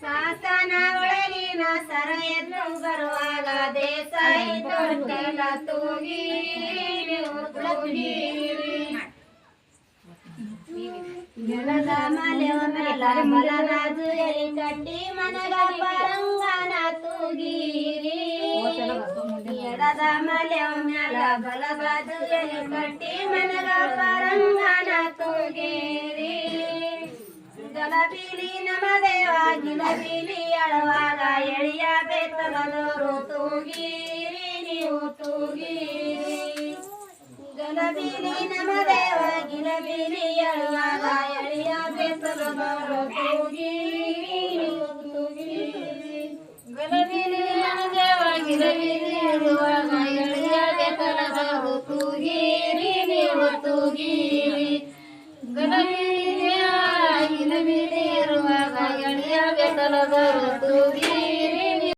ಸಾಸನ ಒಳಗಿನ ಸರ ಎದ್ದು ಬರುವಾಗ ದೇಸಾಯಿ ತೊಟ್ಟೆಲ ತೂಗಿರಿ ಗೆಳದ ಮಲೆಯ ಮೇಲ ಬಲರಾಜು ಎಲಿ ಕಟ್ಟಿ ಮನಗ ಪರಂಗನ ತೂಗಿರಿ ಎಡದ ಮಲೆಯ ಮೇಲ ಬಲರಾಜು ಎಲಿ ಕಟ್ಟಿ ಮನಗ ಪರಂಗನ ತೂಗಿರಿ ಗಲಬಿಲಿ ನಮ ದೇವ ಗಿಲಬಿಲಿ ಅಳವಾಗ ಎಳಿಯ ಬೇತಲದವರು ತೂಗಿರಿ ನೀವು ತೂಗಿರಿ ಗಲಬಿಲಿ ನಮ ದೇವ ಗಿಲಬಿಲಿ ಅಳವಾಗ ಎಳಿಯ ಬೇತಲದವರು ತೂಗಿರಿ ನೀವು ತೂಗಿರಿ ಗಲಬಿಲಿ ನಮ ದೇವ ಗಿಲಬಿಲಿ ಅಳುವಾಗ ಎಳಿಯ ಬೇತಲದವರು ತೂಗಿರಿ ನೀವು ತೂಗಿರಿ ಗಲಬಿಲಿ